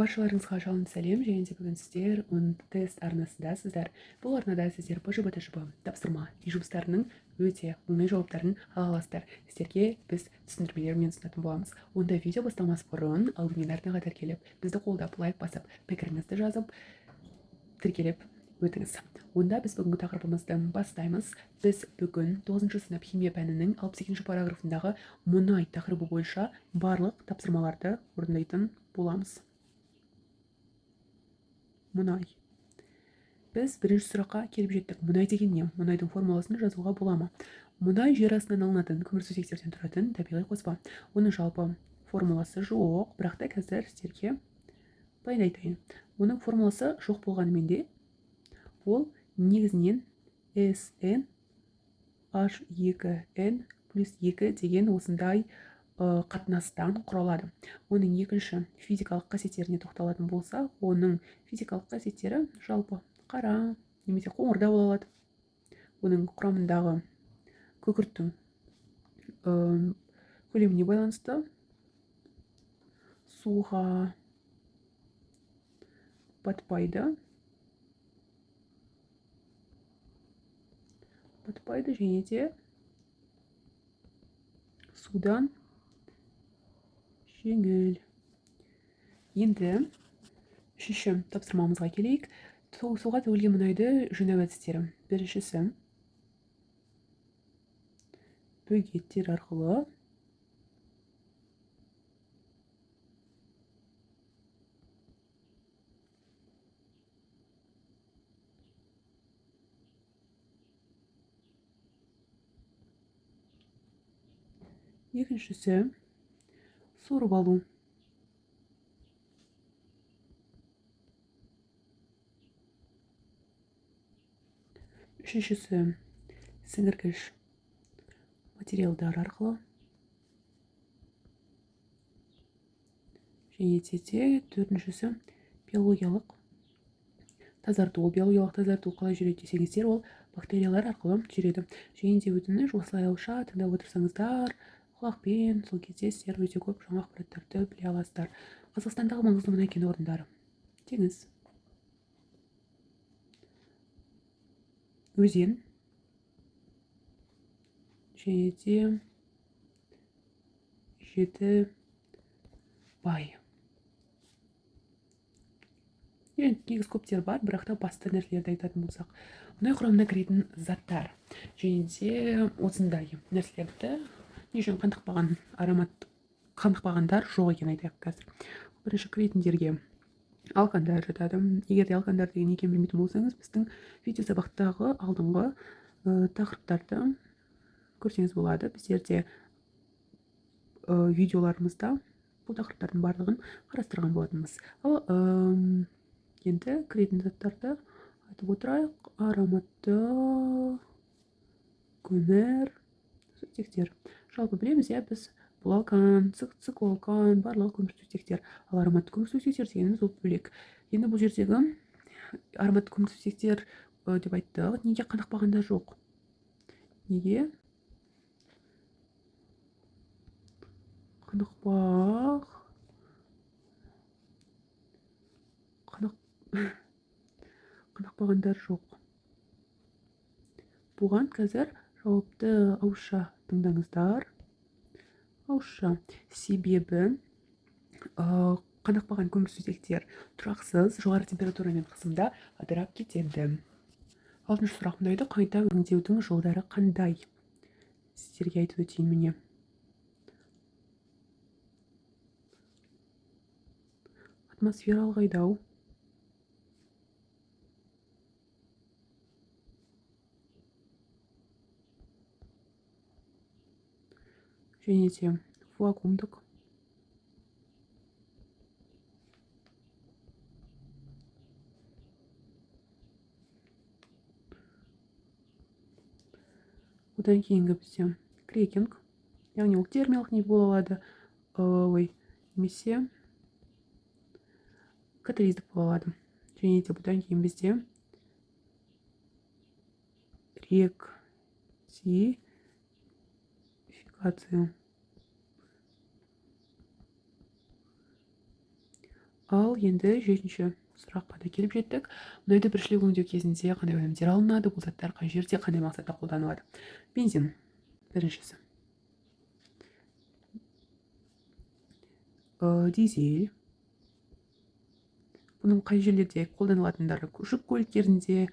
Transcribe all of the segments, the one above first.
Баршаларыңызға жалынды сәлем, және де бүгін сіздер тест арнасындасыздар. Бұл арнада сіздер ПЖБ тапсырма үй жұмыстарының өте оңай жауаптарын ала аласыздар. Сіздерге біз түсіндірмелермен ұсынатын боламыз. Онда видео бастамас бұрын алдымен арнаға тіркеліп, бізді қолдап, лайк басып, пікіріңізді жазып, тіркеліп өтіңіз. Онда біз бүгінгі тақырыбымызды бастаймыз. Біз бүгін 9 сынып химия пәнінің 62 параграфындағы мұнай тақырыбы бойынша барлық тапсырмаларды орындайтын боламыз. Мұнай. Біз бірінші сұраққа келіп жеттік. Мұнай деген не? Мұнайдың формуласын жазуға бола ма? Мұнай жер астынан алынатын көмірсутектерден тұратын табиғи қоспа. Оның жалпы формуласы жоқ, бірақ та қазір сіздерге баяндайтын. Оның формуласы жоқ болғанымен де ол негізінен SN H2N плюс 2 деген осындай қатынастан құралады. Оның екінші физикалық қасиеттеріне тоқталатын болса, оның физикалық қасиеттері жалпы қара немесе қоңырда бола алады. Оның құрамындағы күкірттің көлеміне байланысты суға батпайды және де судан жеңіл. Енді үшінші тапсырмамызға келейік. Суға төгілген мұнайды жинау әдістері. Біріншісі бөгеттер арқылы. Екіншісі сорып алу. Үшіншісі сіңіргіш материалдар арқылы. Және де төртіншісі биологиялық тазарту. Биологиялық тазарту қалай жүреді десеңіздер, ол бактериялар арқылы жүреді. Және де өтініш осылайша тыңдап отырсаңыздар, құлақпен сол кезде сіздер өте көп жаңа ақпараттарды біле аласыздар. Қазақстандағы маңызды мұнай кен орындары. Теңіз, өзен, және де Жетібай. Негіз көптер бар, бірақ та басты нәрселерді айтатын болсақ. Мұнай құрамына кіретін заттар. Және де осындай нәрселерді нешен қандықпағандар жоқ екен айтайық қазір. Бірінші кіретіндерге алкандар жатады. Егер де алкандар деген екен білмейтін болсаңыз, біздің видео сабақтағы алдыңғы тақырыптарды көрсеңіз болады. Біздерде видеоларымызда бұл тақырыптардың барлығын қарастырған болатынбыз. Ал енді кіретін заттарды айтып отырайық. Ароматты көмір сутектер. Жалпы білеміз, біз бұл алкан, циклоалкан, барлығы көмірсутектер. Ал ароматты көмірсутектер дегеніміз ол бөлек. Енді бұл жердегі ароматты көмірсутектер деп айтты. Неге қандықпағанда жоқ? Неге? Қандықпағандар жоқ. Бұған қазір жауапты ауызша тыңдаңыздар. Ауызша. Себебі қандықпаған көмірсутектер тұрақсыз жоғары температурамен қысымда ыдырап кетеді. Алтыншы сұрақ: мұнайды қайта өңдеудің жолдары қандай? Сіздерге айтып өтейін міне. Атмосфералық айдау. Және де вакуумдық. Одан кейінгі бізде крекинг, яғни ол термиялық не бола алады, немесе катализдік бола алады. Және де бұдан кейін бізде ректификация. Ал енді 7-ші сұраққа да келіп жеттік. Мұнайды біріншілік өңдеу кезінде қандай өнімдер алынады, бұл заттар қай жерде, қандай мақсатта қолданылады? Бензин біріншісі. Дизель. Бұның қай жерлерде қолданылатындары? Жүк көліктерінде,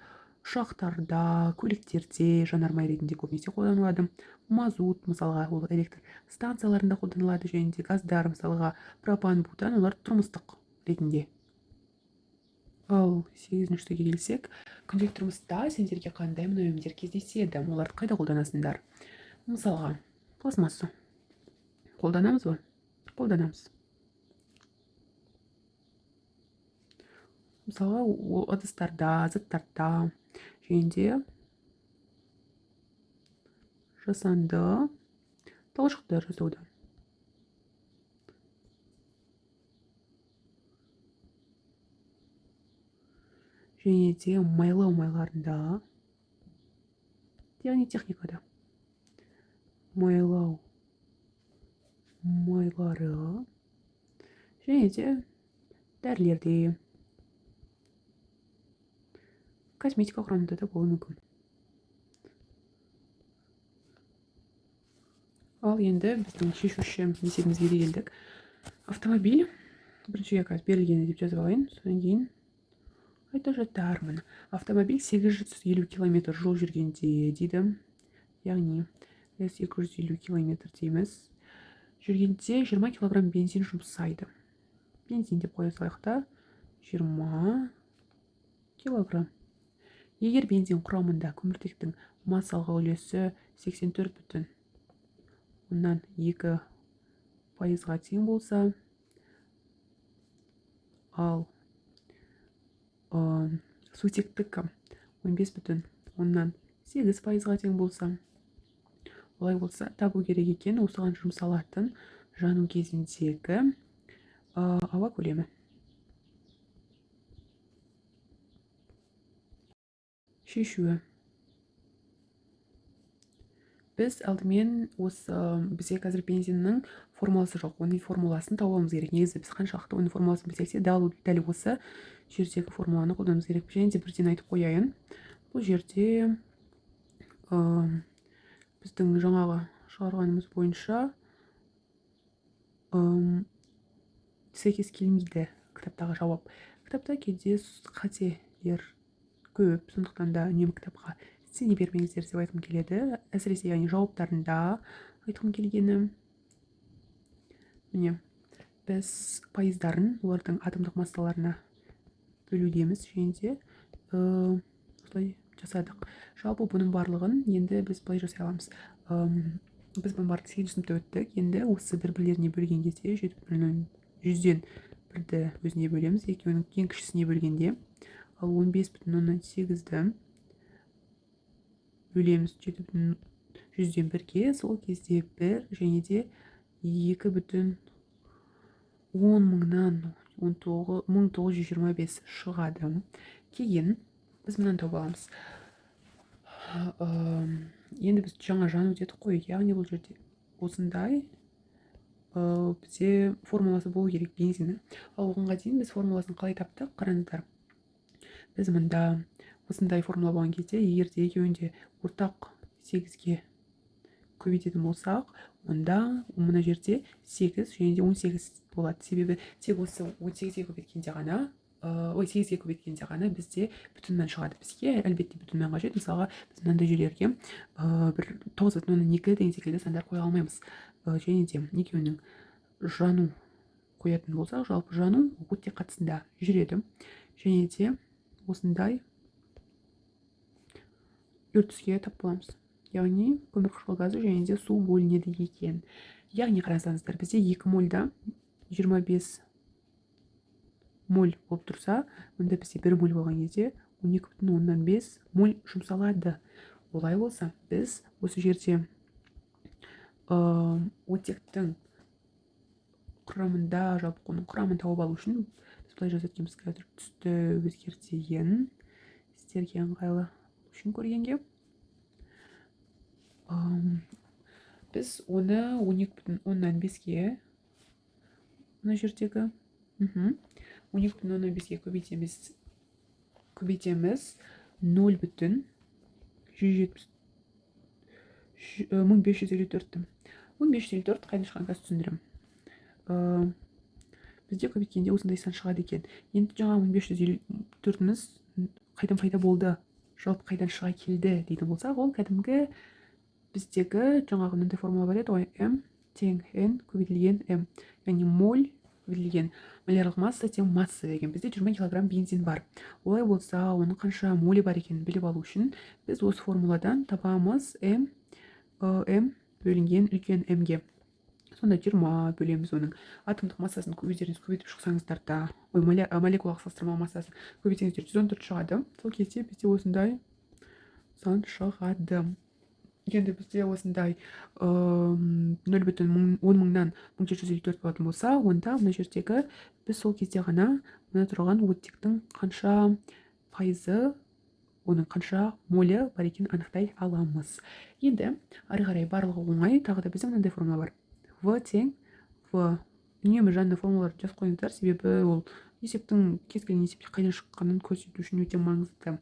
ұшақтарда, көліктерде жанармай ретінде көбінесе қолданылады. Мазут, мысалға, ол электр станцияларында қолданылады, және де газдар, мысалға, пропан, бутан, олар тұрмыстық ретінде. Ал 8-шіге келсек, күнделікті тұрмыста сендерге қандай мұнай өнімдері кездеседі? Оларды қайда қолданасыңдар? Мысалға, пластмасса. Қолданамыз ба? Қолданамыз. Мысалға, ыдыстарда, заттарда, және де жасанды талшықтар жасауда. Және де майлау майларында, яғни техникада. Майлау майлары, және де дәрілерде, косметика құрамында да болуы мүмкін. Ал енді біздің шешуші есебімізге де келдік. Автомобиль біріншіге қазір берілгені деп жазып алайын, содан кейін айта жатармын. Автомобиль 850 км жол жүргенде дейді. Яғни 850 км дейміз. Жүргенде 20 кг бензин жұмсайды. Бензин деп қоя салайық та, 20 кг. Егер бензин құрамында көміртектің массалық үлесі 84,2 пайызға тең болса, ал сутектікі 15,8 пайызға тең болса, олай болса, табу керек екен осыған жұмсалатын жану кезіндегі ауа көлемі. Шешуі. Біз алдымен осы бізде қазір бензиннің формуласы жоқ. Оның формуласын табуымыз керек. Негізі біз қаншалықты оның формуласын білсек те, дәл осы жердегі формуланы қолдануымыз керек. Және де бірден айтып қояйын. Бұл жерде біздің жаңағы шығарғанымыз бойынша сәйкес келмейді кітаптағы жауап. Кітапта кейде қателер көп, сондықтан да үнемі кітапқа сене бермеңіздер деп айтқым келеді. Әсіресе яғни жауаптарында айтқым келгені. Міне, біз пайыздарын олардың атомдық массаларына бөлудеміз, және де осылай жасадық. Жалпы бұның барлығын енді біз былай жасай аламыз. Біз бұның барлығын 8 сыныпта өттік. Енді осы бір-бірлеріне бөлген кезде 100-ден 1-ді өзіне бөлеміз. Екеуінің ең кішісіне бөлгенде, ал 15,8-ді бөлеміз 7,100-ден 1-ге, сол кезде 1 және де 2,10 мыңнан 1925 шығады. Кейін біз мұнан тауып аламыз. Енді біз жаңа жану дедік қой, яғни бұл жерде осындай бізде формуласы болу керек бензиннің. Ал оғанға дейін біз формуласын қалай таптық? Қараңыздар. Біз мұнда осындай формула болған кезде, егер де екеуінде ортақ 8-ге көбейтетін болсақ, онда мына жерде 8 және де 18 болады. Себебі тек осы 18-ге көбейткенде ғана, 8-ге көбейткенде ғана бізде бүтін мән шығады. Бізге әлбетте бүтін мән қажет. Мысалға, біз мынандай жерлерге бір 9,2 деген секілді сандар қоя алмаймыз. Және де екеуінің жану қоятын болсақ, жалпы жану оттек қатысында жүреді. Және де осындай үрдіске тап боламыз. Яғни көмірқышқыл газы және де су бөлінеді екен. Яғни қарасаңыздар, бізде 2 мольда 25 моль болып тұрса, онда бізде 1 моль болған кезде 12,5 моль жұмсалады. Олай болса, біз осы жерде оттектің құрамында, жалпы оның құрамын тауып алу үшін біз былай жазатынбыз. Қазір түсті өзгертейін, сіздерге ыңғайлы үшін көргенге. Біз оны 12,5-ге мына жердегі 12,5-ге көбейтеміз 0,1554-ті. 1554 қайдан шыққан қазір түсіндірем. Бізде көбейткенде осындай сан шығады екен. Енді жаңа 1554-міз қайдан пайда болды, жалпы қайдан шыға келді дейтін болсақ, ол кәдімгі біздегі жаңағы мынандай формула бар еді ғой, м тең n көбейтілген м, яғни моль көбейтілген малярлық масса тең масса деген. Бізде 20 килограмм бензин бар. Олай болса, оның қанша молі бар екенін біліп алу үшін біз осы формуладан табамыз м бөлінген үлкен м-ге. Сонда 20 бөлеміз оның атомдық массасын өздеріңіз көбейтіп шықсаңыздар да, молекулалық салыстырмалы массасын көбейтсеңіздер 114 шығады. Сол кезде бізде осындай сан шығады. Енді бізде осындай 0,10 1754 болатын болса, онда мына жердегі біз сол кезде ғана мына тұрған оттектің қанша пайызы, оның қанша молі бар екенін анықтай аламыз. Енді ары қарай барлығы оңай. Тағы да бізде мынандай формула бар. В тең В. Үнемі жанды формулаларды жазып қойыңыздар, себебі ол есептің кез келген есепте қайдан шыққанын көрсету үшін өте маңызды.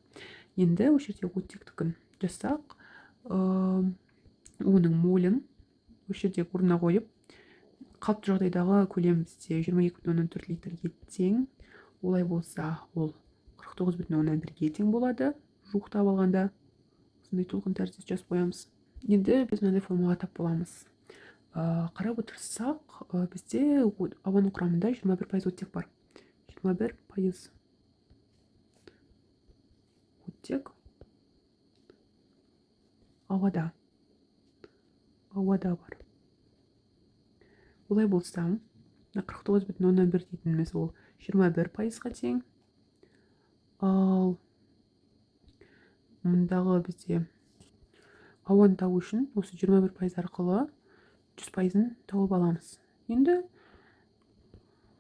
Енді осы жерде оттектікін жазсақ, оның молін осы жерде орнына қойып, қалыпты жағдайдағы көлем бізде 22,4 литрге тең. Олай болса, ол 49,1-ге тең болады. Жуықтап алғанда осындай толқын тәрізді жазып қоямыз. Енді біз мынандай формула тап боламыз. Қарап отырсақ, бізде ауаның құрамында 21% оттек бар. 21% оттек ауада бар. Олай болса, 49,1 дейтініміз ол 21%-ға тең. Ал мұндағы бізде ауаны табу үшін осы 21% арқылы 100%-ын тауып аламыз. Енді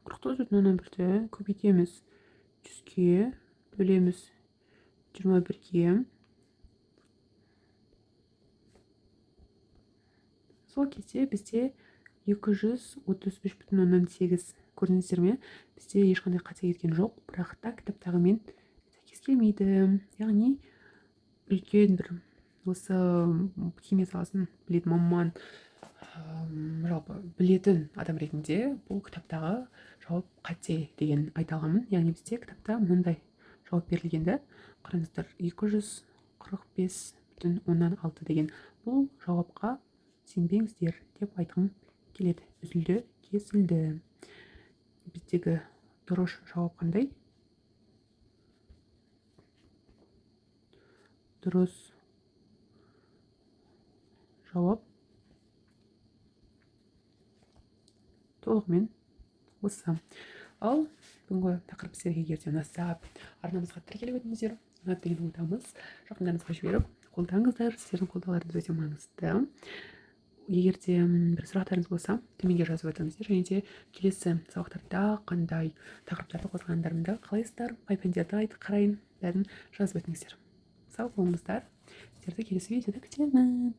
49,1-ті көбейтеміз 100-ге, бөлеміз 21-ге. Сол кезде бізде 233,8 көрдіңіздер ме? Бізде ешқандай қате кеткен жоқ, бірақ та кітаптағымен сәйкес келмейді. Яғни үлкен бір осы химия саласын білетін маман, жалпы білетін адам ретінде бұл кітаптағы жауап қате деген айта аламын. Яғни бізде кітапта мынандай жауап берілгенді. Қараңыздар, 245,6 деген. Бұл жауапқа сенбеңіздер деп айтқым келеді. Үзілді, кесілді. Біздегі дұрыс жауап қандай? Дұрыс жауап толығымен осы. Ал бүгінгі тақырып сіздерге егер де ұнаса, арнамызға тіркеліп өтіңіздер. Ұнады деген ойдамыз. Жақындарыңызға жіберіп қолдаңыздар. Сіздердің қолдауларыңыз өте маңызды. Егер де бір сұрақтарыңыз болса, төменге жазып өтіңіздер. Және де келесі сабақтарда қандай тақырыптарды қозғағандарымды қалайсыздар, қай пәндерді қарайын, бәрін жазып өтіңіздер. Сау болыңыздар. Сіздерді келесі видеода күтемін.